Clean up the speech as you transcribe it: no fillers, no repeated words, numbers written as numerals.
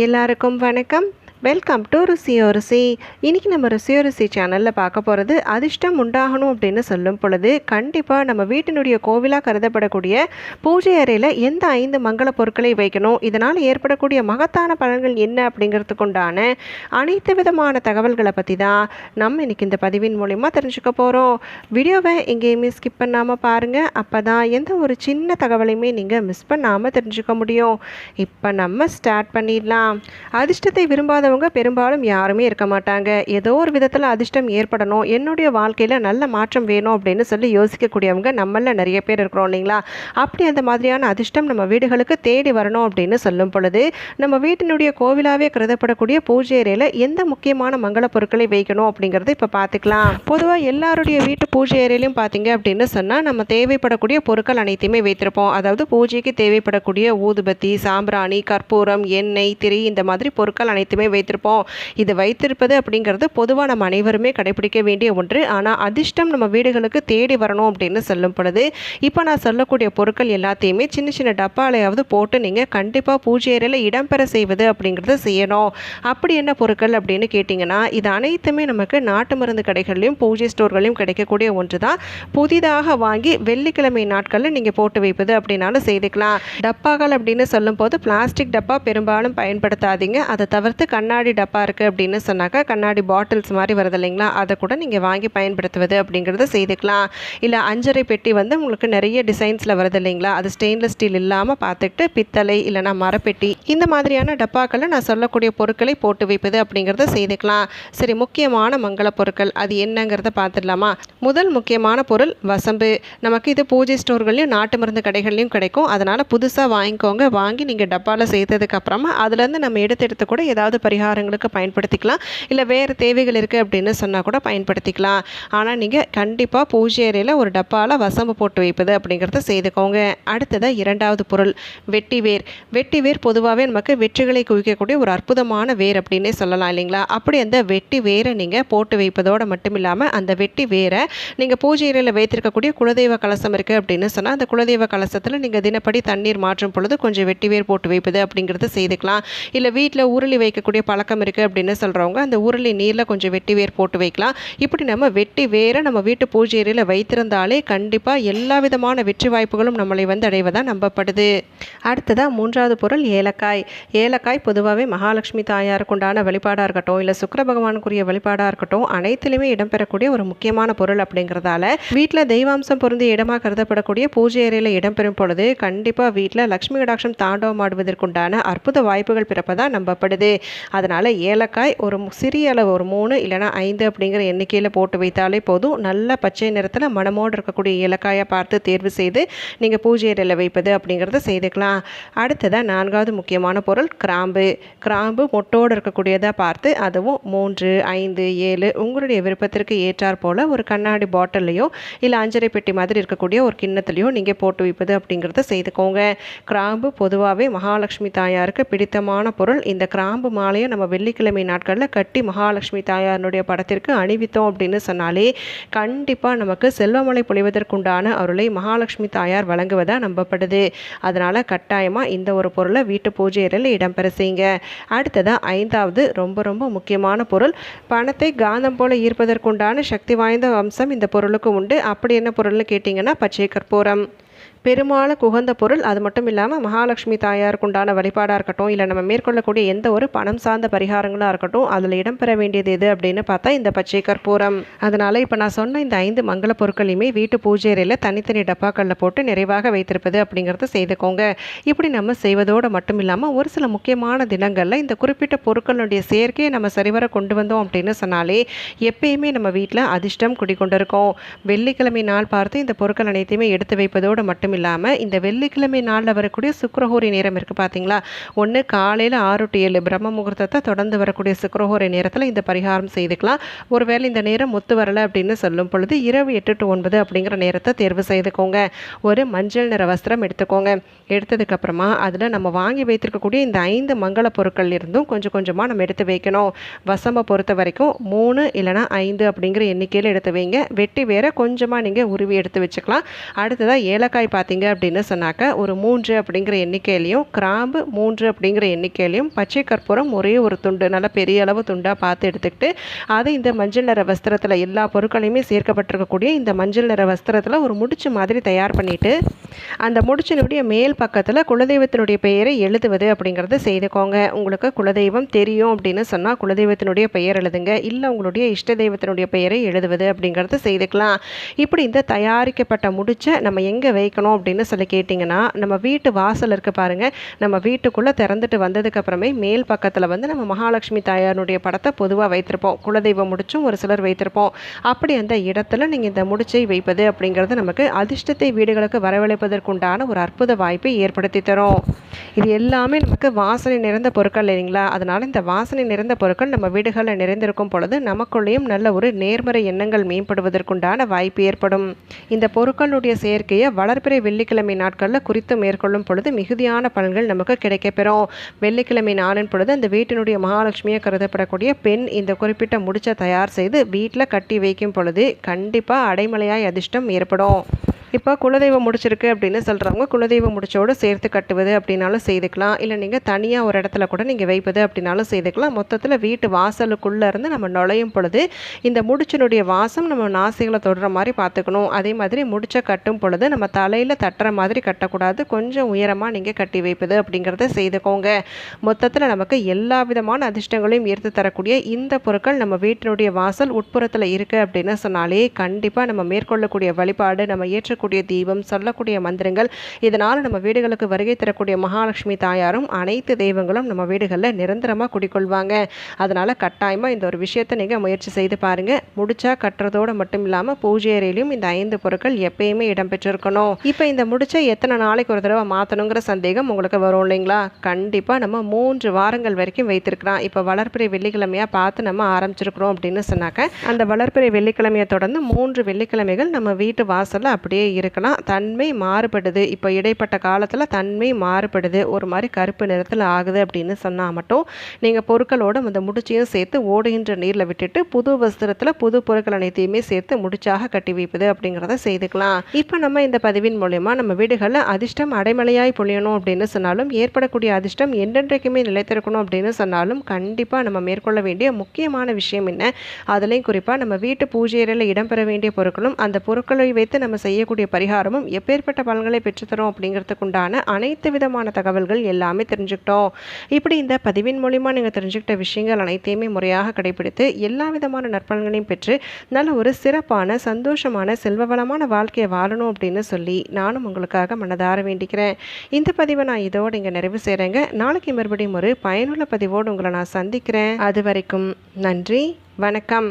எல்லாருக்கும் வணக்கம். Welcome to ருசியோ ருசி. இன்றைக்கி நம்ம ருசியோ ருசி சேனலில் பார்க்க போகிறது அதிர்ஷ்டம் உண்டாகணும் அப்படின்னு சொல்லும் பொழுது கண்டிப்பாக நம்ம வீட்டினுடைய கோவிலாக கருதப்படக்கூடிய பூஜை அறையில் எந்த 5 மங்கள பொருட்களை வைக்கணும், இதனால் ஏற்படக்கூடிய மகத்தான பலன்கள் என்ன அப்படிங்கிறதுக்குண்டான அனைத்து விதமான தகவல்களை பற்றி தான் நம்ம இன்றைக்கி இந்த பதிவின் மூலிமா தெரிஞ்சுக்க போகிறோம். வீடியோவை எங்கேயுமே ஸ்கிப் பண்ணாமல் பாருங்கள். அப்போ தான் எந்த ஒரு சின்ன தகவலையுமே நீங்கள் மிஸ் பண்ணாமல் தெரிஞ்சுக்க முடியும். இப்போ நம்ம ஸ்டார்ட் பண்ணிடலாம். அதிர்ஷ்டத்தை விரும்பாதவங்க பெரும்பாலும் யாருமே இருக்க மாட்டாங்க. ஏதோ ஒரு விதத்தில் அதிர்ஷ்டம் ஏற்படணும், என்னுடைய வாழ்க்கையில் நல்ல மாற்றம் வேணும் அப்படின்னு சொல்லி யோசிக்கக்கூடியவங்க நம்மள நிறைய பேர் இருக்கிறோம் இல்லைங்களா? அப்படி அந்த மாதிரியான அதிர்ஷ்டம் நம்ம வீடுகளுக்கு தேடி வரணும் அப்படின்னு சொல்லும் பொழுது நம்ம வீட்டினுடைய கோவிலாகவே கருதப்படக்கூடிய பூஜை அறையில் எந்த முக்கியமான மங்கள பொருட்களை வைக்கணும் அப்படிங்கிறது இப்போ பார்த்துக்கலாம். பொதுவாக எல்லாருடைய வீட்டு பூஜை அறையிலையும் பார்த்தீங்க அப்படின்னு சொன்னால் நம்ம தேவைப்படக்கூடிய பொருட்கள் அனைத்தையுமே வைத்திருப்போம். அதாவது பூஜைக்கு தேவைப்படக்கூடிய ஊதுபத்தி, சாம்பிராணி, கற்பூரம், எண்ணெய், திரி இந்த மாதிரி பொருட்கள் அனைத்துமே வைத்திருப்போம். இது வைத்திருப்பது அப்படிங்கிறது பொதுவாக நம்ம அனைவருமே கடைபிடிக்க வேண்டிய ஒன்று. ஆனால் அதிர்ஷ்டம் நம்ம வீடுகளுக்கு தேடி வரணும் அப்படின்னு சொல்லும் பொழுது இப்போ நான் சொல்லக்கூடிய பொருட்கள் எல்லாத்தையுமே சின்ன சின்ன டப்பாலையாவது போட்டு நீங்கள் கண்டிப்பாக பூஜை அறையில் இடம்பெற செய்வது அப்படிங்கிறத செய்யணும். அப்படி என்ன பொருட்கள் அப்படின்னு கேட்டிங்கன்னா, இது அனைத்துமே நமக்கு நாட்டு மருந்து கடைகள்லையும் பூஜை ஸ்டோர்களையும் கிடைக்கக்கூடிய ஒன்று தான். புதிதாக வாங்கி வெள்ளிக்கிழமை நாட்களில் நீங்கள் போட்டு வைப்பது அப்படின்னாலும் செய்துக்கலாம். டப்பாக்கள் அப்படின்னு சொல்லும்போது பிளாஸ்டிக் டப்பா பெரும்பாலும் பயன்படுத்தாதீங்க. அதை தவிர்த்து கண்ணாடி டப்பா இருக்குது அப்படின்னு சொன்னாக்கா கண்ணாடி பாட்டில்ஸ் மாதிரி வருது இல்லைங்களா, அதை கூட நீங்கள் வாங்கி பயன்படுத்துவது அப்படிங்கிறத செய்துக்கலாம். இல்லை அஞ்சரை பெட்டி உங்களுக்கு நிறைய டிசைன்ஸில் வருது இல்லைங்களா, அது ஸ்டெயின்லெஸ் ஸ்டீல் இல்லாமல் பார்த்துக்கிட்டு பித்தளை இல்லைனா மரப்பெட்டி இந்த மாதிரியான டப்பாக்களை நான் சொல்லக்கூடிய பொருட்களை போட்டு வைப்பது அப்படிங்கிறத செய்துக்கலாம். சரி, முக்கியமான மங்கள பொருட்கள் அது என்னங்கிறத பார்த்துடலாமா? முதல் முக்கியமான பொருள் வசம்பு. நமக்கு இது பூஜை ஸ்டோர்களையும் நாட்டு மருந்து கடைகள்லையும் கிடைக்கும். அதனால் புதுசாக வாங்கிக்கோங்க. வாங்கி நீங்கள் டப்பாவில் சேர்த்ததுக்கப்புறமா அதுலேருந்து நம்ம எடுத்து கூட ஏதாவது பரிகாரங்களுக்கு பயன்படுத்திக்கலாம். இல்லை வேறு தேவைகள் இருக்குது அப்படின்னு சொன்னால் கூட பயன்படுத்திக்கலாம். ஆனால் நீங்கள் கண்டிப்பாக பூஜை அறையில் ஒரு டப்பாவில் வசம்பு போட்டு வைப்பது அப்படிங்கிறத செய்துக்கோங்க. அடுத்ததாக இரண்டாவது பொருள் வெட்டி வேர். வெட்டி வேர் பொதுவாகவே நமக்கு வெற்றிகளை குவிக்கக்கூடிய ஒரு அற்புதமான வேர் அப்படின்னே சொல்லலாம் இல்லைங்களா? அப்படி அந்த வெட்டி வேரை நீங்கள் போட்டு வைப்பதோடு மட்டும் இல்லாமல் அந்த வெட்டி வேரை நீங்கள் பூஜை அறையில் வைத்திருக்கக்கூடிய குலதெய்வ கலசம் இருக்குது அப்படின்னு சொன்னால் அந்த குலதெய்வ கலசத்தில் நீங்கள் தினப்படி தண்ணீர் மாற்றும் பொழுது கொஞ்சம் வெட்டி வேர் போட்டு வைப்பது அப்படிங்கிறத செய்துக்கலாம். இல்லை வீட்டில் உருளி வைக்கக்கூடிய பழக்கம் இருக்குது அப்படின்னு சொல்கிறவங்க அந்த உருளி நீரில் கொஞ்சம் வெட்டி வேர் போட்டு வைக்கலாம். இப்படி நம்ம வெட்டி வேரை நம்ம வீட்டு பூஜை அறையில் வைத்திருந்தாலே கண்டிப்பாக எல்லா விதமான வெற்றி வாய்ப்புகளும் நம்மளை அடைவதாக நம்பப்படுது. அடுத்ததாக மூன்றாவது பொருள் ஏலக்காய். ஏலக்காய் பொதுவாகவே மகாலட்சுமி தாயாருக்கு உண்டான வழிபாடாக இருக்கட்டும், இல்லை சுக்கிர பகவானுக்குரிய வழிபாடாக இருக்கட்டும், அனைத்திலுமே இடம்பெறக்கூடிய ஒரு முக்கியமான பொருள் அப்படிங்கிறதால வீட்டில் தெய்வாம்சம் பொருந்திய இடமாக கருதப்படக்கூடிய பூஜை அறையில் இடம்பெறும் பொழுது கண்டிப்பாக வீட்டில் லக்ஷ்மி கடாட்சம் தாண்டவம் ஆடுவதற்குண்டான அற்புத வாய்ப்புகள் பிறப்பதாக நம்பப்படுது. அதனால் ஏலக்காய் ஒரு சிறிய அளவு ஒரு 3 இல்லைனா 5 அப்படிங்கிற எண்ணிக்கையில் போட்டு வைத்தாலே போதும். நல்ல பச்சை நிறத்தில் மணமோடு இருக்கக்கூடிய ஏலக்காயை பார்த்து தேர்வு செய்து நீங்கள் பூஜை அறையில் வைப்பது அப்படிங்கிறத செய்துக்கலாம். அடுத்ததாக நான்காவது முக்கியமான பொருள் கிராம்பு. கிராம்பு மொட்டோடு இருக்கக்கூடியதாக பார்த்து அதுவும் 3, 5, 7 உங்களுடைய விருப்பத்திற்கு ஏற்றார் போல் ஒரு கண்ணாடி பாட்டிலையோ இல்லை அஞ்சரை பெட்டி மாதிரி இருக்கக்கூடிய ஒரு கிண்ணத்துலையோ நீங்கள் போட்டு வைப்பது அப்படிங்கிறத செய்துக்கோங்க. கிராம்பு பொதுவாகவே மகாலட்சுமி தாயாருக்கு பிடித்தமான பொருள். இந்த கிராம்பு மாலையை நம்ம வெள்ளிக்கிழமை நாட்களில் கட்டி மகாலட்சுமி தாயாருடைய படத்திற்கு அணிவித்தோம் அப்படின்னு சொன்னாலே கண்டிப்பாக நமக்கு செல்வமழை பொழிவதற்குண்டான அருளை மகாலட்சுமி தாயார் வழங்குவதாக நம்பப்படுது. அதனால் கட்டாயமாக இந்த ஒரு பொருளை வீட்டு பூஜை அறையில் இடம்பெற செய்யுங்க. அடுத்ததாக ஐந்தாவது ரொம்ப ரொம்ப முக்கியமான பொருள் பணத்தை காந்தம் போல ஈர்ப்பதற்குண்டான சக்தி வாய்ந்த அம்சம் இந்த பொருளுக்கு உண்டு. அப்படி என்ன பொருள்னு கேட்டிங்கன்னா பச்சை கற்பூரம். பெருமாளுக்கு உகந்த பொருள். அது மட்டும் இல்லாமல் மகாலட்சுமி தாயாருக்கு உண்டான வழிபாடாக இருக்கட்டும், இல்லை நம்ம மேற்கொள்ளக்கூடிய எந்த ஒரு பணம் சார்ந்த பரிகாரங்களாக இருக்கட்டும், அதில் இடம்பெற வேண்டியது எது அப்படின்னு பார்த்தா இந்த பச்சை கற்பூரம். அதனால் இப்போ நான் சொன்ன இந்த 5 மங்கள பொருட்களையுமே வீட்டு பூஜை அறையில் தனித்தனி டப்பாக்களில் போட்டு நிறைவாக வைத்திருப்பது அப்படிங்கிறத செய்துக்கோங்க. இப்படி நம்ம செய்வதோடு மட்டும் இல்லாமல் ஒரு சில முக்கியமான தினங்களில் இந்த குறிப்பிட்ட பொருட்களுடைய சேர்க்கையை நம்ம சரிவர கொண்டு வந்தோம் அப்படின்னு சொன்னாலே எப்பயுமே நம்ம வீட்டில் அதிர்ஷ்டம் குடிக்கொண்டிருக்கும். வெள்ளிக்கிழமை நாள் பார்த்து இந்த பொருட்கள் அனைத்தையுமே எடுத்து வைப்பதோடு மட்டும் இல்லாமல் இந்த வெள்ளிக்கிழமை நாளில் வரக்கூடிய சுக்கிரஹோரை நேரம் இருக்குது பார்த்தீங்களா, ஒன்று காலையில் 6 to 7 பிரம்ம முகூர்த்தத்தை தொடர்ந்து வரக்கூடிய சுக்கிரஹோரை நேரத்தில் இந்த பரிகாரம் செய்துக்கலாம். ஒருவேளை இந்த நேரம் ஒத்து வரலை அப்படின்னு சொல்லும் பொழுது இரவு 8 to 9 அப்படிங்கிற நேரத்தை தேர்வு செய்துக்கோங்க. ஒரு மஞ்சள் நிற வஸ்திரம் எடுத்துக்கோங்க. எடுத்ததுக்கப்புறமா அதில் நம்ம வாங்கி வைத்திருக்கக்கூடிய இந்த 5 மங்கள பொருட்கள் இருந்தும் கொஞ்சம் கொஞ்சமாக நம்ம எடுத்து வைக்கணும். வசம்பை பொறுத்த வரைக்கும் 3 இல்லைனா 5 அப்படிங்கிற எண்ணிக்கையில் எடுத்து வைங்க. வெட்டி வேற கொஞ்சமாக நீங்கள் உருவி எடுத்து வச்சுக்கலாம். அடுத்ததாக ஏலக்காய் பார்த்தீங்க அப்படின்னு சொன்னாக்க ஒரு 3 அப்படிங்கிற எண்ணிக்கையிலையும், கிராம்பு 3 அப்படிங்கிற எண்ணிக்கையிலையும், பச்சை கற்பூரம் ஒரே ஒரு துண்டு நல்ல பெரிய அளவு துண்டாக பார்த்து எடுத்துக்கிட்டு அதை இந்த மஞ்சள் நிற வஸ்திரத்தில் எல்லா பொருட்களையுமே சேர்க்கப்பட்டிருக்கக்கூடிய இந்த மஞ்சள் நிற வஸ்திரத்தில் ஒரு முடிச்சு மாதிரி தயார் பண்ணிவிட்டு அந்த முடிச்சினுடைய மேல் பக்கத்தில் குலதெய்வத்தினுடைய பெயரை எழுதுவது அப்படிங்கிறத செய்துக்கோங்க. உங்களுக்கு குலதெய்வம் தெரியும் அப்படின்னு சொன்னால் குலதெய்வத்தினுடைய பெயர் எழுதுங்க, இல்லை உங்களுடைய இஷ்ட தெய்வத்தினுடைய பெயரை எழுதுவது அப்படிங்கிறத செய்துக்கலாம். இப்படி இந்த தயாரிக்கப்பட்ட முடிச்சை நம்ம எங்கே வைக்கணும் அப்படின்னு சொல்லி கேட்டிங்கன்னா, நம்ம வீட்டு வாசல் இருக்குது பாருங்கள், நம்ம வீட்டுக்குள்ளே திறந்துட்டு வந்ததுக்கப்புறமே மேல் பக்கத்தில் வந்து நம்ம மகாலட்சுமி தாயாருடைய படத்தை பொதுவாக வைத்திருப்போம். குலதெய்வம் முடிச்சும் ஒரு சிலர் வைத்திருப்போம். அப்படி அந்த இடத்துல நீங்கள் இந்த முடிச்சை வைப்பது அப்படிங்கிறது நமக்கு அதிர்ஷ்டத்தை வீடுகளுக்கு வரவழைப்பதற்குண்டான ஒரு அற்புத வாய்ப்பை ஏற்படுத்தி தரும். இது எல்லாமே நமக்கு வாசனை நிறைந்த பொருட்கள் இல்லைங்களா? அதனால் இந்த வாசனை நிறைந்த பொருட்கள் நம்ம வீடுகளில் நிறைந்திருக்கும் பொழுது நமக்குள்ளேயும் நல்ல ஒரு நேர்மறை எண்ணங்கள் மேம்படுவதற்குண்டான வாய்ப்பு ஏற்படும். இந்த பொருட்களுடைய சேர்க்கையை வளர்பிறை வெள்ளிக்கிழமை நாட்களில் குறித்து மேற்கொள்ளும் பொழுது மிகுதியான பலன்கள் நமக்கு கிடைக்கப்பெறும். வெள்ளிக்கிழமை நாளின் பொழுது அந்த வீட்டினுடைய மகாலட்சுமியை கருதப்படக்கூடிய பெண் இந்த குறிப்பிட்ட முடிச்சை தயார் செய்து வீட்டில் கட்டி வைக்கும் பொழுது கண்டிப்பாக அடைமழையாய் அதிர்ஷ்டம் ஏற்படும். இப்போ குலதெய்வம் முடிச்சிருக்கு அப்படின்னு சொல்கிறவங்க குலதெய்வம் முடிச்சோடு சேர்த்து கட்டுவது அப்படின்னாலும் செய்துக்கலாம். இல்லை நீங்கள் தனியாக ஒரு இடத்துல கூட நீங்கள் வைப்பது அப்படின்னாலும் செய்துக்கலாம். மொத்தத்தில் வீட்டு வாசலுக்குள்ளே இருந்து நம்ம நுழையும் பொழுது இந்த முடிச்சினுடைய வாசம் நம்ம நாசிகளை தொடுற மாதிரி பார்த்துக்கணும். அதே மாதிரி முடிச்ச கட்டும் பொழுது நம்ம தலையில் தட்டுற மாதிரி கட்டக்கூடாது, கொஞ்சம் உயரமாக நீங்கள் கட்டி வைப்பது அப்படிங்கிறத செய்துக்கோங்க. மொத்தத்தில் நமக்கு எல்லா விதமான அதிர்ஷ்டங்களையும் ஈர்த்து தரக்கூடிய இந்த பொருட்கள் நம்ம வீட்டினுடைய வாசல் உட்புறத்தில் இருக்குது அப்படின்னு சொன்னாலே கண்டிப்பாக நம்ம மேற்கொள்ளக்கூடிய வழிபாடு, நம்ம ஏற்ற தீபம், சொல்லக்கூடிய மந்திரங்கள், இதனால் நம்ம வீடுகளுக்கு வருகை தரக்கூடிய மகாலட்சுமி தாயாரும் அனைத்து தெய்வங்களும் நம்ம வீடுகளில் நிரந்தரமாக குடிக்கொள்வாங்க. அதனால கட்டாயமாக இந்த ஒரு விஷயத்தை நீங்கள் முயற்சி செய்து பாருங்க. முடிச்சா கட்டுறதோடு மட்டும் இல்லாமல் பூஜை அறையிலையும் இந்த 5 பொருட்கள் எப்பயுமே இடம்பெற்றிருக்கணும். இப்போ இந்த முடிச்சா எத்தனை நாளைக்கு ஒரு தடவை மாற்றணுங்கிற சந்தேகம் உங்களுக்கு வரும் இல்லைங்களா? கண்டிப்பாக நம்ம 3 வாரங்கள் வரைக்கும் வைத்திருக்கிறோம். இப்போ வளர்பிறை வெள்ளிக்கிழமையாக பார்த்து நம்ம ஆரம்பிச்சிருக்கிறோம் அப்படின்னு சொன்னாக்க அந்த வளர்பிறை வெள்ளிக்கிழமையை தொடர்ந்து 3 வெள்ளிக்கிழமைகள் நம்ம வீட்டு வாசலில் அப்படியே இருக்கலாம். தன்மை மாறுபடுது, இப்போ இடைப்பட்ட காலத்தில் தன்மை மாறுபடுது, ஒரு மாதிரி கருப்பு நிறத்தில் ஆகுது அப்படின்னு சொன்னால் மட்டும் நீங்கள் பொருட்களோடு அந்த முடிச்சையும் சேர்த்து ஓடுகின்ற நீரில் விட்டுட்டு புது வஸ்திரத்தில் புது பொருட்கள் அனைத்தையுமே சேர்த்து முடிச்சாக கட்டி வைப்பது அப்படிங்கிறத செய்துக்கலாம். இப்போ நம்ம இந்த பதிவின் மூலமா நம்ம வீடுகளில் அதிர்ஷ்டம் அடைமழையாய் பொழியணும் அப்படின்னு சொன்னாலும், ஏற்படக்கூடிய அதிர்ஷ்டம் என்றென்றைக்குமே நிலைத்திருக்கணும் அப்படின்னு சொன்னாலும் கண்டிப்பாக நம்ம மேற்கொள்ள வேண்டிய முக்கியமான விஷயம் என்ன, அதுலேயும் குறிப்பாக நம்ம வீட்டு பூஜை அறையில் இடம்பெற வேண்டிய பொருட்களும் அந்த பொருட்களை வைத்து நம்ம செய்யக்கூடிய பரிகாரமும் எப்பேற்பட்ட பலன்களை பெற்றுத்தரும் அப்படிங்கிறதுக்கு உண்டான அனைத்து விதமான தகவல்கள் எல்லாமே தெரிஞ்சுக்கிட்டோம். இப்படி இந்த பதிவின் மூலிமா நீங்கள் தெரிஞ்சுக்கிட்ட விஷயங்கள் அனைத்தையுமே முறையாக கடைபிடித்து எல்லா விதமான நற்பலன்களையும் பெற்று நல்ல ஒரு சிறப்பான சந்தோஷமான செல்வ வளமான வாழ்க்கையை வாழணும் அப்படின்னு சொல்லி நானும் உங்களுக்காக மனதார வேண்டிக்கிறேன். இந்த பதிவை நான் இதோடு இங்கே நிறைவு செய்கிறேங்க. நாளைக்கு மறுபடியும் ஒரு பயனுள்ள பதிவோடு உங்களை நான் சந்திக்கிறேன். அது வரைக்கும் நன்றி, வணக்கம்.